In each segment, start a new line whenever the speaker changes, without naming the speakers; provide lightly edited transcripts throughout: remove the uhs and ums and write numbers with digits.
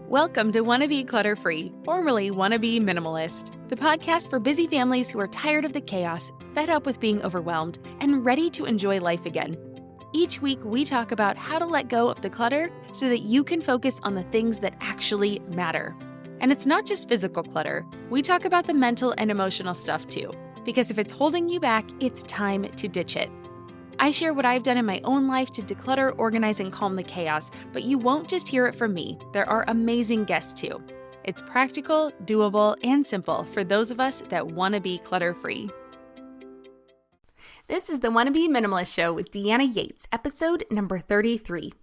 Welcome to Wanna Be Clutter-Free, formerly Wanna Be Minimalist, the podcast for busy families who are tired of the chaos, fed up with being overwhelmed, and ready to enjoy life again. Each week, we talk about how to let go of the clutter so that you can focus on the things that actually matter. And it's not just physical clutter. We talk about the mental and emotional stuff too, because if it's holding you back, it's time to ditch it. I share what I've done in my own life to declutter, organize, and calm the chaos, but you won't just hear it from me. There are amazing guests too. It's practical, doable, and simple for those of us that want to be clutter-free. This is the Wanna Be Minimalist Show with Deanna Yates, episode number 33.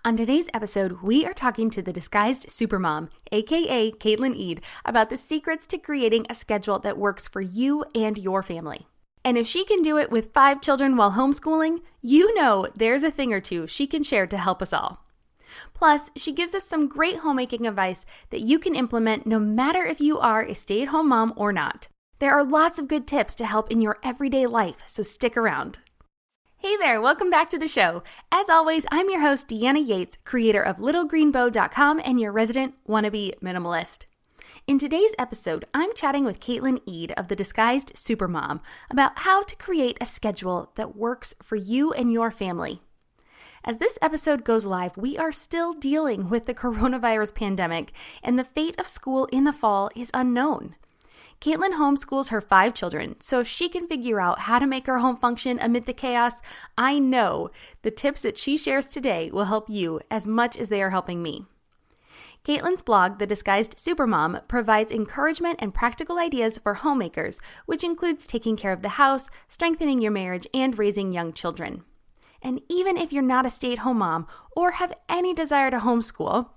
On today's episode, we are talking to the Disguised Supermom, aka Katelynne Eid, about the secrets to creating a schedule that works for you and your family. And if she can do it with 5 children while homeschooling, you know there's a thing or two she can share to help us all. Plus, she gives us some great homemaking advice that you can implement no matter if you are a stay-at-home mom or not. There are lots of good tips to help in your everyday life, so stick around. Hey there, welcome back to the show. As always, I'm your host, Deanna Yates, creator of littlegreenbow.com and your resident wannabe minimalist. In today's episode, I'm chatting with Katelynne Eid of the Disguised Supermom about how to create a schedule that works for you and your family. As this episode goes live, we are still dealing with the coronavirus pandemic, and the fate of school in the fall is unknown. Katelynne homeschools her 5 children, so if she can figure out how to make her home function amid the chaos, I know the tips that she shares today will help you as much as they are helping me. Katelynne's blog, The Disguised Supermom, provides encouragement and practical ideas for homemakers, which includes taking care of the house, strengthening your marriage, and raising young children. And even if you're not a stay-at-home mom or have any desire to homeschool,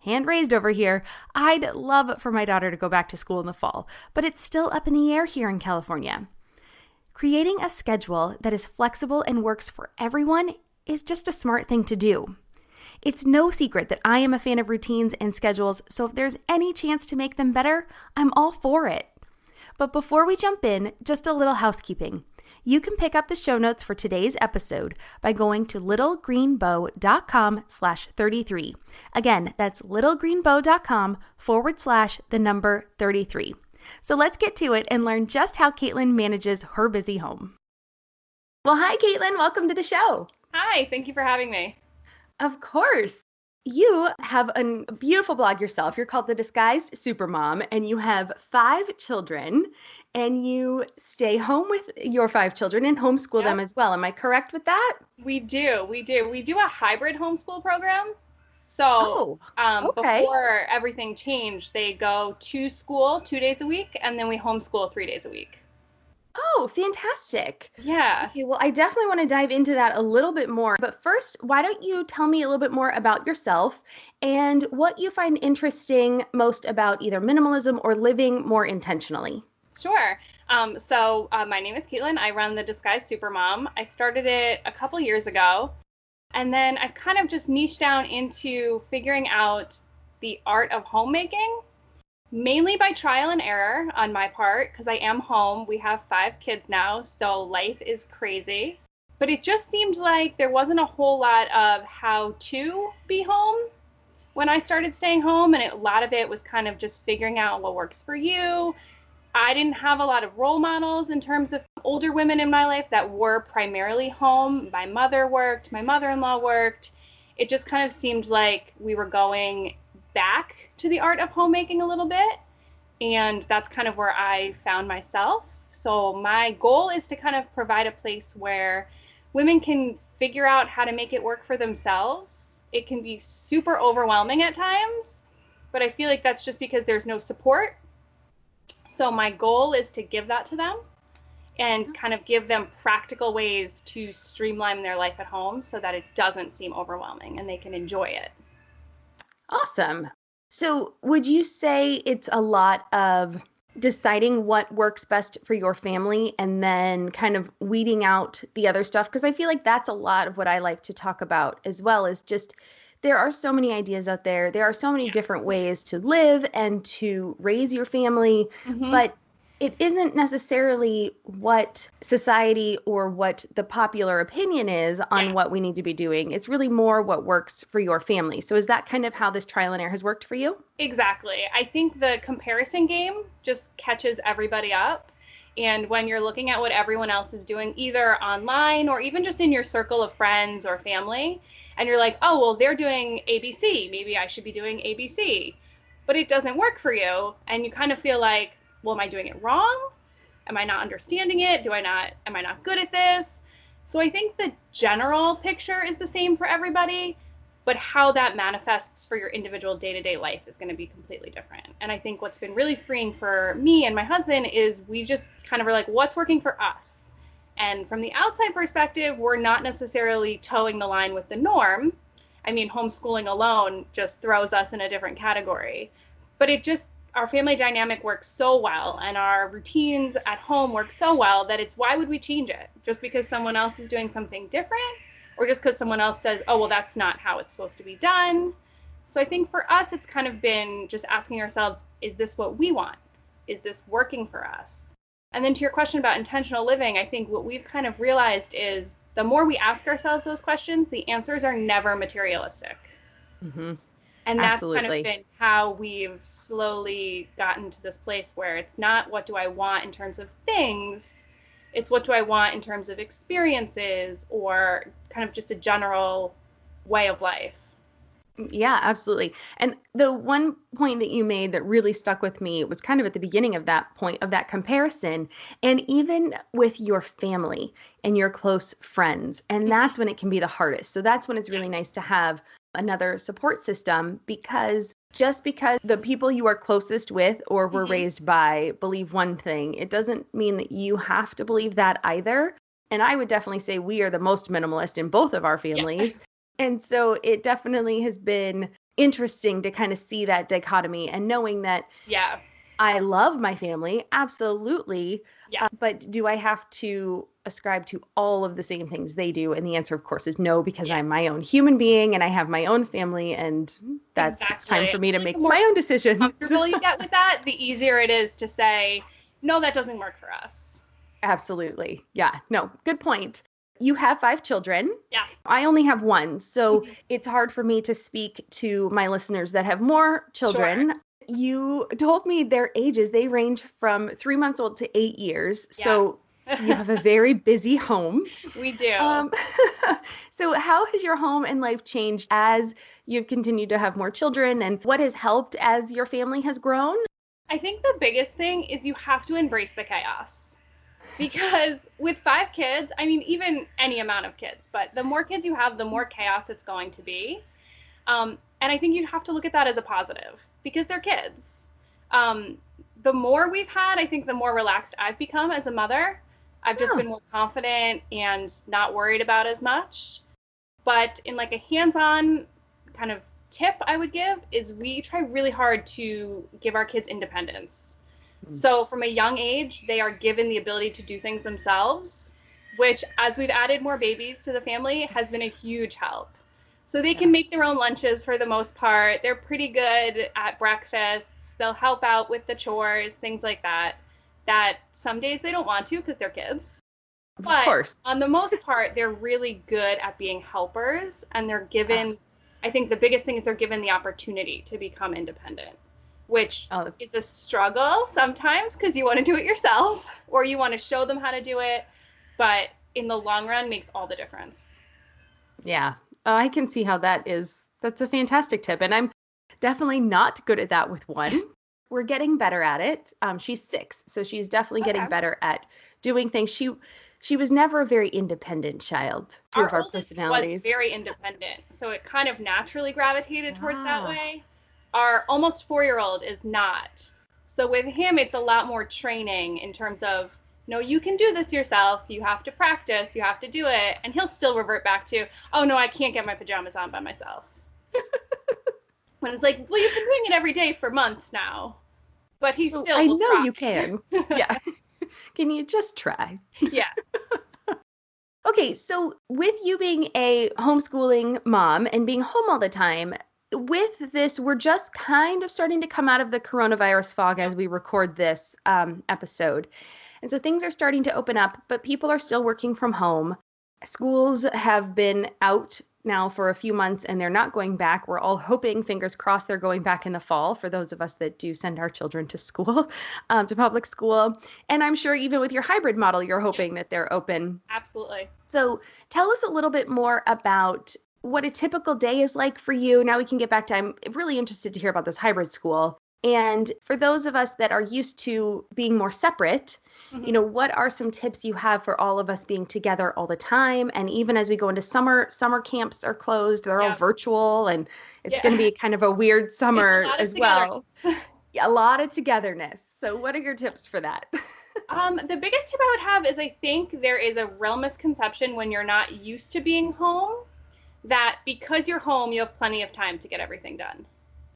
hand raised over here, I'd love for my daughter to go back to school in the fall, but it's still up in the air here in California. Creating a schedule that is flexible and works for everyone is just a smart thing to do. It's no secret that I am a fan of routines and schedules, so if there's any chance to make them better, I'm all for it. But before we jump in, just a little housekeeping. You can pick up the show notes for today's episode by going to littlegreenbow.com/33. Again, that's littlegreenbow.com/33. So let's get to it and learn just how Katelynne manages her busy home. Well, hi, Katelynne. Welcome to the show.
Hi, thank you for having me.
Of course. You have a beautiful blog yourself. You're called The Disguised Supermom, and you have 5 children, and you stay home with your 5 children and homeschool them as well. Am I correct with that?
We do. We do a hybrid homeschool program. So before everything changed, they go to school 2 days a week, and then we homeschool 3 days a week.
Oh, fantastic.
Yeah.
Okay, well, I definitely want to dive into that a little bit more. But first, why don't you tell me a little bit more about yourself and what you find interesting most about either minimalism or living more intentionally?
Sure. So my name is Katelynne. I run the Disguised Supermom. I started it a couple years ago. And then I've kind of just niched down into figuring out the art of homemaking. Mainly by trial and error on my part, because I am home. We have 5 kids now, so life is crazy. But it just seemed like there wasn't a whole lot of how to be home when I started staying home, and a lot of it was kind of just figuring out what works for you. I didn't have a lot of role models in terms of older women in my life that were primarily home. My mother worked, my mother-in-law worked. It just kind of seemed like we were going back to the art of homemaking a little bit, and that's kind of where I found myself. So my goal is to kind of provide a place where women can figure out how to make it work for themselves. It can be super overwhelming at times, but I feel like that's just because there's no support. So my goal is to give that to them and kind of give them practical ways to streamline their life at home so that it doesn't seem overwhelming and they can enjoy it.
Awesome. So would you say it's a lot of deciding what works best for your family and then kind of weeding out the other stuff? Because I feel like that's a lot of what I like to talk about as well, is just there are so many ideas out there. There are so many different ways to live and to raise your family. Mm-hmm. But it isn't necessarily what society or what the popular opinion is on
Yes,
what we need to be doing. It's really more what works for your family. So is that kind of how this trial and error has worked for you?
exactly. I think the comparison game just catches everybody up. And when you're looking at what everyone else is doing, either online or even just in your circle of friends or family, and you're like, oh, well, they're doing ABC. Maybe I should be doing ABC. But it doesn't work for you. And you kind of feel like, well, am I doing it wrong? Am I not understanding it? Am I not good at this? So I think the general picture is the same for everybody, but how that manifests for your individual day-to-day life is going to be completely different. And I think what's been really freeing for me and my husband is we just kind of are like, what's working for us? And from the outside perspective, we're not necessarily towing the line with the norm. I mean, homeschooling alone just throws us in a different category. But our family dynamic works so well and our routines at home work so well that it's why would we change it? Just because someone else is doing something different or just because someone else says, oh, well, that's not how it's supposed to be done. So I think for us, it's kind of been just asking ourselves, is this what we want? Is this working for us? And then to your question about intentional living, I think what we've kind of realized is the more we ask ourselves those questions, the answers are never materialistic.
Mm-hmm.
And that's kind of
Absolutely.
been how we've slowly gotten to this place where it's not what do I want in terms of things, it's what do I want in terms of experiences or kind of just a general way of life.
Yeah, absolutely. And the one point that you made that really stuck with me was kind of at the beginning of that point of that comparison, and even with your family and your close friends. And that's when it can be the hardest. So that's when it's really nice to have another support system because just because the people you are closest with or were
Mm-hmm.
raised by believe one thing, it doesn't mean that you have to believe that either. And I would definitely say we are the most minimalist in both of our
Yeah.
families. And so it definitely has been interesting to kind of see that dichotomy and knowing that
Yeah.
I love my family, absolutely.
Yeah.
But do I have to ascribe to all of the same things they do? And the answer, of course, is no, because
Yeah.
I'm my own human being and I have my own family, and it's time
Exactly.
for
I
me to
feel like the
make
more
my own decisions.
comfortable you get with that, the easier it is to say, no, that doesn't work for us.
Absolutely. Yeah. No, good point. You have 5 children.
Yes.
I only have one. So
Mhm.
it's hard for me to speak to my listeners that have more
Sure.
children. You told me their ages, they range from 3 months old to 8 years.
Yeah.
So you have a very busy home.
We do.
Um, so how has your home and life changed as you've continued to have more children, and what has helped as your family has grown?
I think the biggest thing is you have to embrace the chaos. Because with 5 kids, I mean, even any amount of kids, but the more kids you have, the more chaos it's going to be. And I think you have to look at that as a positive because they're kids. Um, the more we've had, I think the more relaxed I've become as a mother. I've just
Oh,
been more confident and not worried about as much. But in like a hands-on kind of tip I would give is we try really hard to give our kids independence. So from a young age, they are given the ability to do things themselves, which as we've added more babies to the family has been a huge help. So they can
yeah.
make their own lunches for the most part. They're pretty good at breakfasts. They'll help out with the chores, things like that. That some days they don't want to because they're kids.
Of
But
course.
on the most part, they're really good at being helpers and they're
Ah,
given, I think the biggest thing is they're given the opportunity to become independent, which
oh,
is a struggle sometimes because you want to do it yourself or you want to show them how to do it. But in the long run makes all the difference.
yeah. I can see how that is. That's a fantastic tip. And I'm definitely not good at that with one. We're getting better at it. She's 6, so she's definitely getting
Okay.
better at doing things. She was never a very independent child, two of
Our
our
oldest was
personalities.
very independent, so it kind of naturally gravitated towards that
Ah,
way. Our almost 4-year-old is not. So with him, it's a lot more training in terms of, no, you can do this yourself. You have to practice. You have to do it. And he'll still revert back to, oh, no, I can't get my pajamas on by myself. When it's like, well, you've been doing it every day for months now. But he
so
still
I
will
know
try.
you can. Yeah. Can you just try?
Yeah.
Okay, so with you being a homeschooling mom and being home all the time, with this, we're just kind of starting to come out of the coronavirus fog as we record this episode. And so things are starting to open up, but people are still working from home. Schools have been out now for a few months and they're not going back. We're all hoping, fingers crossed, they're going back in the fall for those of us that do send our children to school, to public school. And I'm sure even with your hybrid model, you're hoping that they're open.
Absolutely.
So tell us a little bit more about what a typical day is like for you. Now we can get back to, I'm really interested to hear about this hybrid school. And for those of us that are used to being more separate, what are some tips you have for all of us being together all the time? And even as we go into summer camps are closed, they're all virtual, and it's going to be kind of a weird summer as well. A lot of togetherness. So what are your tips for that?
The biggest tip I would have is I think there is a real misconception when you're not used to being home that because you're home, you have plenty of time to get everything done.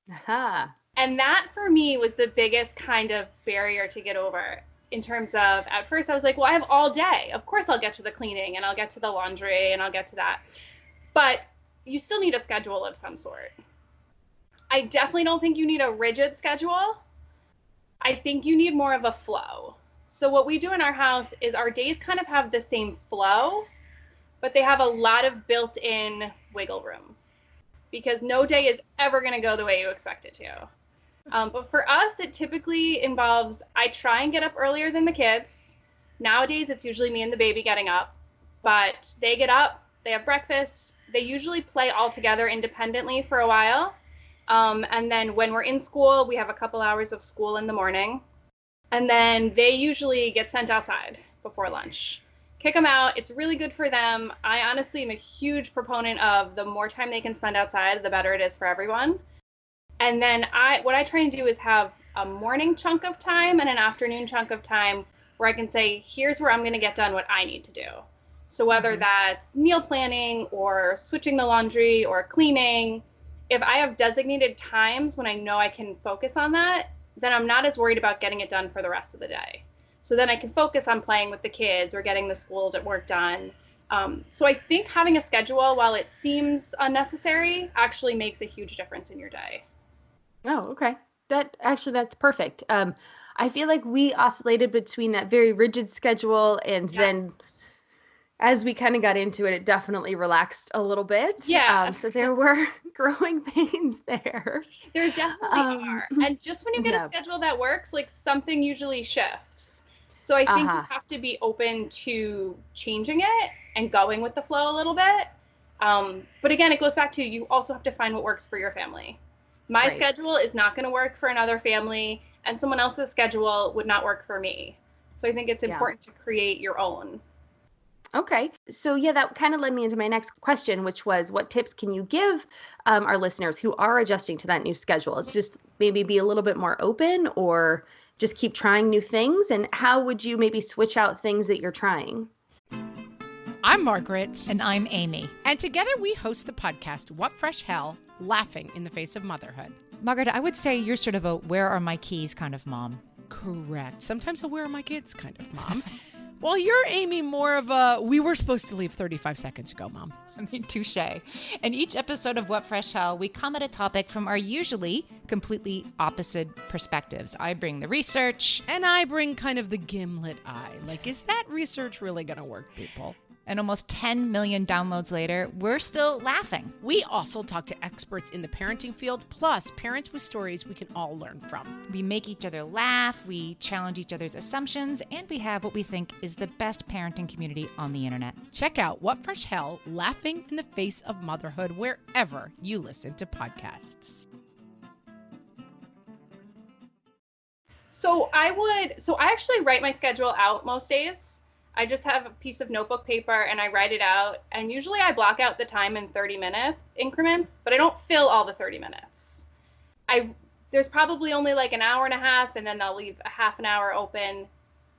Aha.
And that for me was the biggest kind of barrier to get over. In terms of, at first I was like, well, I have all day. Of course I'll get to the cleaning and I'll get to the laundry and I'll get to that. But you still need a schedule of some sort. I definitely don't think you need a rigid schedule. I think you need more of a flow. So what we do in our house is our days kind of have the same flow, but they have a lot of built-in wiggle room because no day is ever going to go the way you expect it to. But for us, it typically involves, I try and get up earlier than the kids. Nowadays, it's usually me and the baby getting up, but they get up, they have breakfast. They usually play all together independently for a while. And then when we're in school, we have a couple hours of school in the morning. And then they usually get sent outside before lunch. Kick them out. It's really good for them. I honestly am a huge proponent of the more time they can spend outside, the better it is for everyone. And then what I try and do is have a morning chunk of time and an afternoon chunk of time where I can say, here's where I'm going to get done what I need to do. So whether that's meal planning or switching the laundry or cleaning, if I have designated times when I know I can focus on that, then I'm not as worried about getting it done for the rest of the day. So then I can focus on playing with the kids or getting the school work done. So I think having a schedule, while it seems unnecessary, actually makes a huge difference in your day.
Oh, okay. That's perfect. I feel like we oscillated between that very rigid schedule and then as we kind of got into it, it definitely relaxed a little bit.
Yeah.
So there were growing pains there.
There definitely are. And just when you get a schedule that works, like something usually shifts. So I think you have to be open to changing it and going with the flow a little bit. But again, it goes back to you also have to find what works for your family. My schedule is not going to work for another family, and someone else's schedule would not work for me. So I think it's important to create your own.
Okay. So that kind of led me into my next question, which was what tips can you give our listeners who are adjusting to that new schedule? It's just maybe be a little bit more open or just keep trying new things. And how would you maybe switch out things that you're trying?
I'm Margaret.
And I'm Amy.
And together we host the podcast, What Fresh Hell? Laughing in the Face of Motherhood.
Margaret, I would say you're sort of a where are my keys kind of mom.
Correct. Sometimes a where are my kids kind of mom. Well, you're, Amy, more of a we were supposed to leave 35 seconds ago, mom.
I mean, touche. In each episode of What Fresh Hell, we come at a topic from our usually completely opposite perspectives. I bring the research.
And I bring kind of the gimlet eye. Like, is that research really going to work, people?
And almost 10 million downloads later, we're still laughing.
We also talk to experts in the parenting field, plus parents with stories we can all learn from.
We make each other laugh, we challenge each other's assumptions, and we have what we think is the best parenting community on the internet.
Check out What Fresh Hell? Laughing in the Face of Motherhood wherever you listen to podcasts.
So I actually write my schedule out most days. I just have a piece of notebook paper and I write it out. And usually I block out the time in 30-minute increments, but I don't fill all the 30 minutes. There's probably only like an hour and a half, and then I'll leave a half an hour open.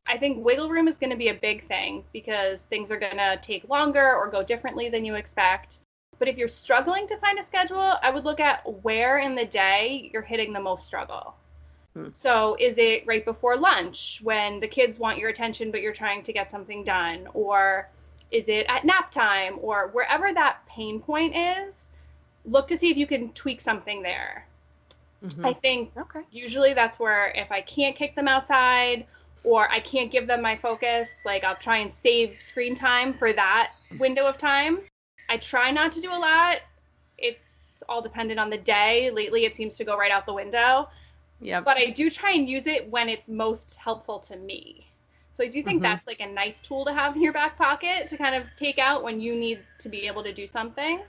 I think wiggle room is going to be a big thing because things are going to take longer or go differently than you expect. But if you're struggling to find a schedule, I would look at where in the day you're hitting the most struggle. So is it right before lunch when the kids want your attention, but you're trying to get something done? Or is it at nap time? Or wherever that pain point is, look to see if you can tweak something there. I think usually that's where if I can't kick them outside or I can't give them my focus, like I'll try and save screen time for that window of time. I try not to do a lot. It's all dependent on the day. Lately, it seems to go right out the window. Yeah. But I do try and use it when it's most helpful to me. So I do think that's like a nice tool to have in your back pocket to kind of take out when you need to be able to do something.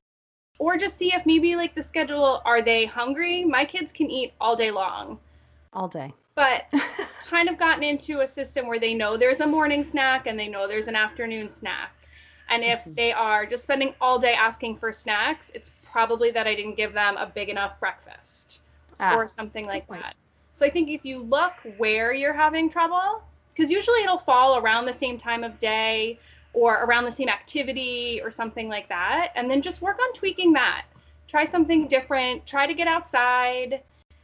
Or just see if maybe like the schedule, are they hungry? My kids can eat all day long.
All day.
But kind of gotten into a system where they know there's a morning snack and they know there's an afternoon snack. And if they are just spending all day asking for snacks, it's probably that I didn't give them a big enough breakfast or something like that. So I think if you look where you're having trouble, because usually it'll fall around the same time of day or around the same activity or something like that, and then just work on tweaking that. Try something different. Try to get outside.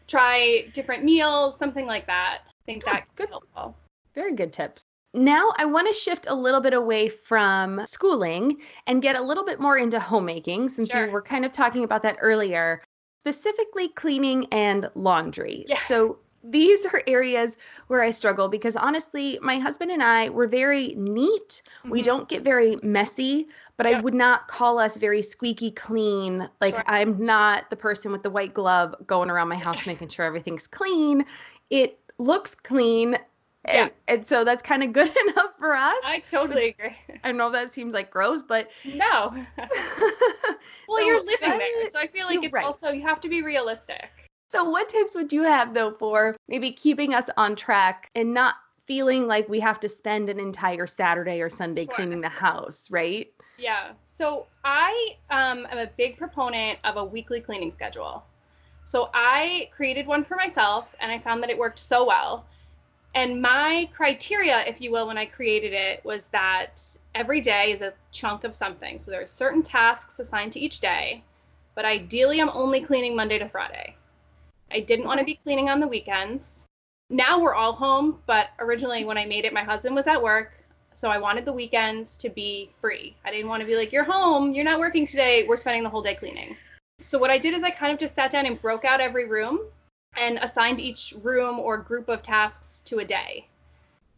Try different meals, something like that. I think that could be helpful.
Very good tips. Now I want to shift a little bit away from schooling and get a little bit more into homemaking, since you were kind of talking about that earlier, specifically cleaning and laundry. Yeah. So these are areas where I struggle because honestly, my husband and I, we're very neat. We don't get very messy, but I would not call us very squeaky clean. Like I'm not the person with the white glove going around my house making sure everything's clean. It looks clean. Yeah. And so that's kind of good enough for us.
I totally agree.
I know that seems like gross, but
no. Well, you're living there. So I feel like it's also, you have to be realistic.
So what tips would you have though for maybe keeping us on track and not feeling like we have to spend an entire Saturday or Sunday cleaning the house, right?
Yeah. So I am a big proponent of a weekly cleaning schedule. So I created one for myself and I found that it worked so well. And my criteria, if you will, when I created it was that every day is a chunk of something. So there are certain tasks assigned to each day, but ideally I'm only cleaning Monday to Friday. I didn't want to be cleaning on the weekends. Now we're all home, but originally when I made it, my husband was at work. So I wanted the weekends to be free. I didn't want to be like, you're home, you're not working today, we're spending the whole day cleaning. So what I did is I kind of just sat down and broke out every room and assigned each room or group of tasks to a day.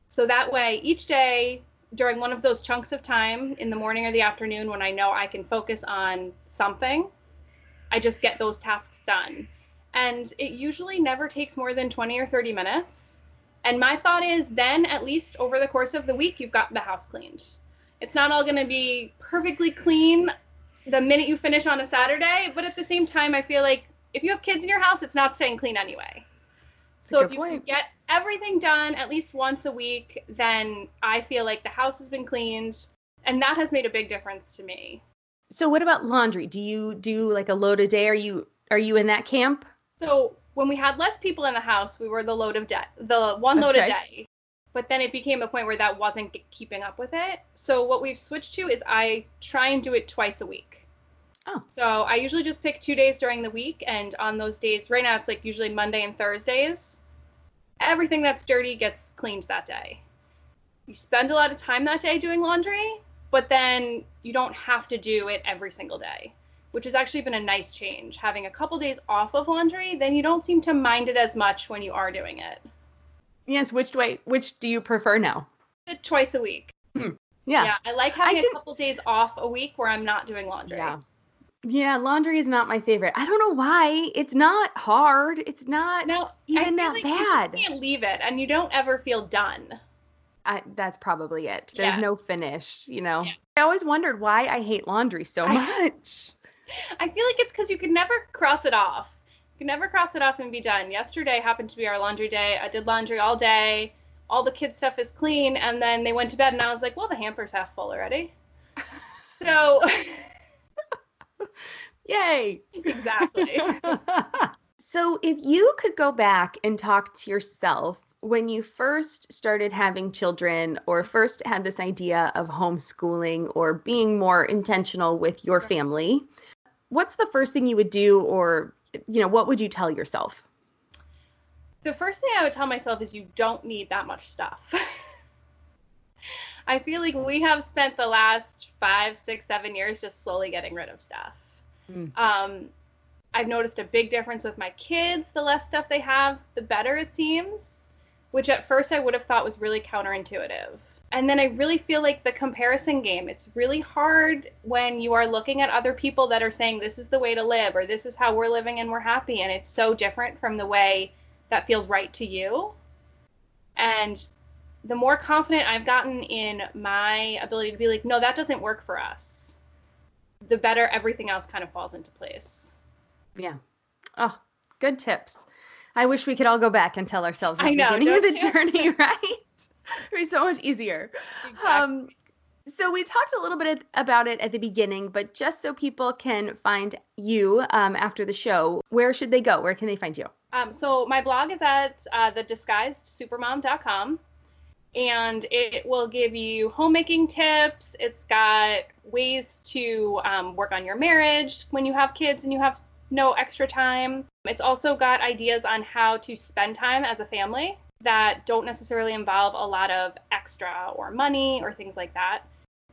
So that way, each day during one of those chunks of time in the morning or the afternoon when I know I can focus on something, I just get those tasks done. And it usually never takes more than 20 or 30 minutes. And my thought is then at least over the course of the week, you've got the house cleaned. It's not all going to be perfectly clean the minute you finish on a Saturday, but at the same time, I feel like if you have kids in your house, it's not staying clean anyway. So if you can get everything done at least once a week, then I feel like the house has been cleaned, and that has made a big difference to me.
So what about laundry? Do you do like a load a day? Are you in that camp?
So when we had less people in the house, we were the load a day. But then it became a point where that wasn't keeping up with it. So what we've switched to is I try and do it twice a week. Oh. So I usually just pick 2 days during the week, and on those days, right now it's like usually Monday and Thursdays, everything that's dirty gets cleaned that day. You spend a lot of time that day doing laundry, but then you don't have to do it every single day, which has actually been a nice change. Having a couple days off of laundry, then you don't seem to mind it as much when you are doing it.
Yes, which do you prefer now?
Twice a week.
Yeah,
I like having a couple days off a week where I'm not doing laundry.
Yeah, laundry is not my favorite. I don't know why. It's not hard. It's not even that bad.
You just can't leave it, and you don't ever feel done.
That's probably it. There's no finish, Yeah. I always wondered why I hate laundry so much.
I feel like it's because you can never cross it off. You can never cross it off and be done. Yesterday happened to be our laundry day. I did laundry all day. All the kids' stuff is clean, and then they went to bed, and I was like, well, the hamper's half full already. So...
Yay!
Exactly.
So if you could go back and talk to yourself when you first started having children or first had this idea of homeschooling or being more intentional with your family, what's the first thing you would do, or, what would you tell yourself?
The first thing I would tell myself is you don't need that much stuff. I feel like we have spent the last 5, 6, 7 years just slowly getting rid of stuff. I've noticed a big difference with my kids. The less stuff they have, the better it seems, which at first I would have thought was really counterintuitive. And then I really feel like the comparison game, it's really hard when you are looking at other people that are saying this is the way to live or this is how we're living and we're happy. And it's so different from the way that feels right to you. And the more confident I've gotten in my ability to be like, no, that doesn't work for us, the better everything else kind of falls into place.
Yeah. Oh, good tips. I wish we could all go back and tell ourselves at the beginning of the journey, right? It'd be so much easier.
Exactly.
So we talked a little bit about it at the beginning, but just so people can find you after the show, where should they go? Where can they find you?
So my blog is at thedisguisedsupermom.com, and it will give you homemaking tips. It's got ways to work on your marriage when you have kids and you have no extra time. It's also got ideas on how to spend time as a family that don't necessarily involve a lot of extra or money or things like that.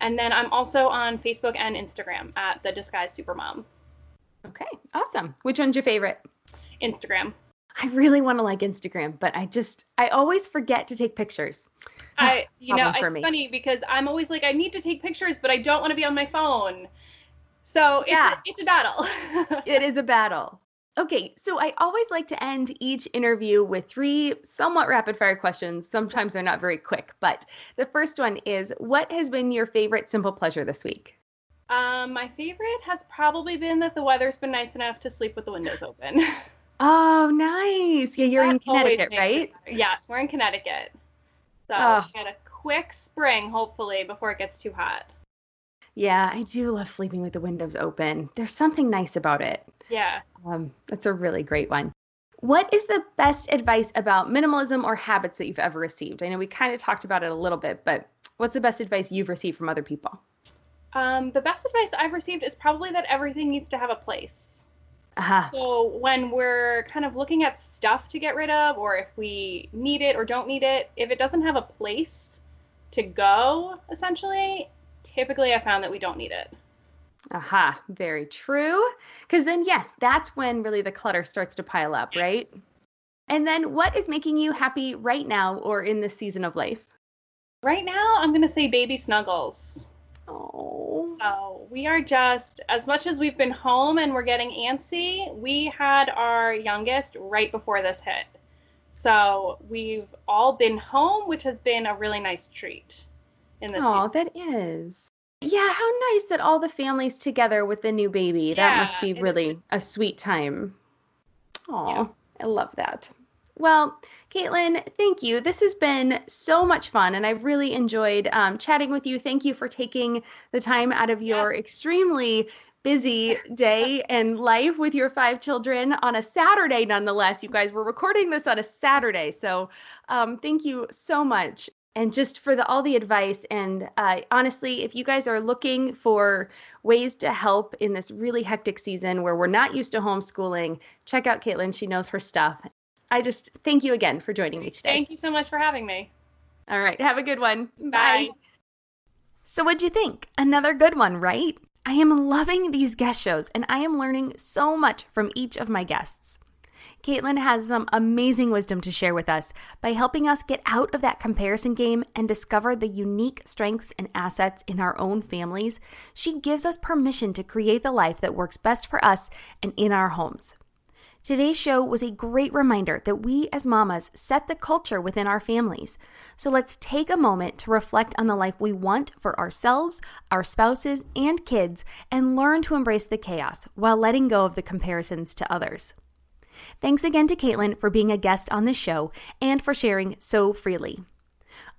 And then I'm also on Facebook and Instagram at the Disguised Supermom.
Okay, awesome. Which one's your favorite?
Instagram.
I really want to like Instagram, but I always forget to take pictures.
It's funny because I'm always like, I need to take pictures, but I don't want to be on my phone. So it's a battle.
It is a battle. Okay, so I always like to end each interview with 3 somewhat rapid fire questions. Sometimes they're not very quick, but the first one is, what has been your favorite simple pleasure this week?
My favorite has probably been that the weather's been nice enough to sleep with the windows open.
Oh, nice. Yeah, you're in Connecticut, right?
Yes, we're in Connecticut. So we get a quick spring, hopefully, before it gets too hot.
Yeah, I do love sleeping with the windows open. There's something nice about it.
Yeah.
That's a really great one. What is the best advice about minimalism or habits that you've ever received? I know we kind of talked about it a little bit, but what's the best advice you've received from other people?
The best advice I've received is probably that everything needs to have a place.
Uh-huh.
So when we're kind of looking at stuff to get rid of, or if we need it or don't need it, if it doesn't have a place to go, essentially, typically I found that we don't need it.
Aha, very true. Because then, yes, that's when really the clutter starts to pile up, right? And then what is making you happy right now or in this season of life?
Right now, I'm going to say baby snuggles.
Oh.
So we are just, as much as we've been home and we're getting antsy, we had our youngest right before this hit. So we've all been home, which has been a really nice treat in this season.
Oh, that is. Yeah, how nice that all the family's together with the new baby. That must be really a sweet time. Oh, yeah. I love that. Well, Katelynne, thank you. This has been so much fun, and I really enjoyed chatting with you. Thank you for taking the time out of your extremely busy day and life with your 5 children on a Saturday, nonetheless. You guys were recording this on a Saturday, so thank you so much. And just for all the advice. And honestly, if you guys are looking for ways to help in this really hectic season where we're not used to homeschooling, check out Katelynne. She knows her stuff. I just thank you again for joining me today.
Thank you so much for having me.
All right. Have a good one.
Bye.
So what'd you think? Another good one, right? I am loving these guest shows, and I am learning so much from each of my guests. Katelynne has some amazing wisdom to share with us by helping us get out of that comparison game and discover the unique strengths and assets in our own families. She gives us permission to create the life that works best for us and in our homes. Today's show was a great reminder that we as mamas set the culture within our families. So let's take a moment to reflect on the life we want for ourselves, our spouses, and kids, and learn to embrace the chaos while letting go of the comparisons to others. Thanks again to Katelynne for being a guest on the show and for sharing so freely.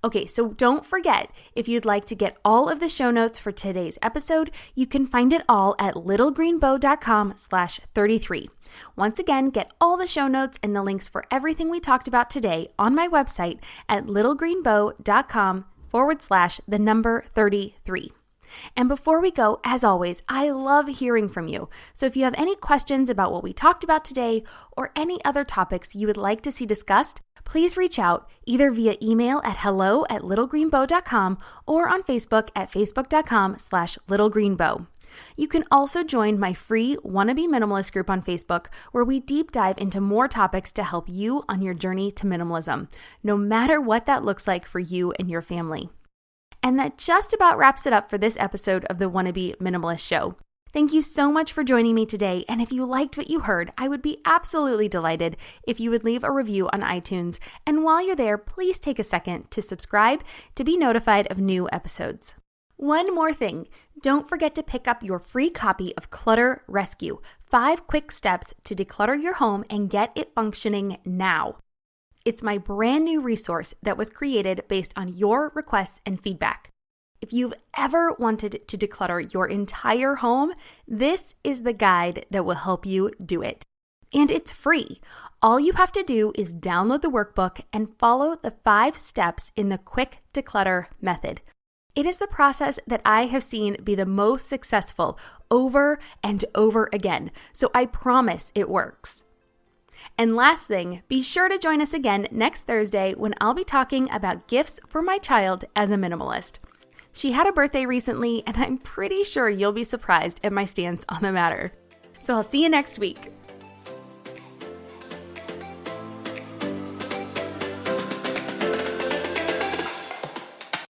Okay, so don't forget, if you'd like to get all of the show notes for today's episode, you can find it all at littlegreenbow.com/33. Once again, get all the show notes and the links for everything we talked about today on my website at littlegreenbow.com/33. And before we go, as always, I love hearing from you. So if you have any questions about what we talked about today or any other topics you would like to see discussed, please reach out either via email at hello@littlegreenbow.com or on Facebook at facebook.com/littlegreenbow. You can also join my free Wannabe Minimalist group on Facebook, where we deep dive into more topics to help you on your journey to minimalism, no matter what that looks like for you and your family. And that just about wraps it up for this episode of the Wannabe Minimalist Show. Thank you so much for joining me today, and if you liked what you heard, I would be absolutely delighted if you would leave a review on iTunes, and while you're there, please take a second to subscribe to be notified of new episodes. One more thing, don't forget to pick up your free copy of Clutter Rescue, 5 quick steps to declutter your home and get it functioning now. It's my brand new resource that was created based on your requests and feedback. If you've ever wanted to declutter your entire home, this is the guide that will help you do it. And it's free. All you have to do is download the workbook and follow the 5 steps in the Quick Declutter method. It is the process that I have seen be the most successful over and over again, so I promise it works. And last thing, be sure to join us again next Thursday when I'll be talking about gifts for my child as a minimalist. She had a birthday recently, and I'm pretty sure you'll be surprised at my stance on the matter. So I'll see you next week.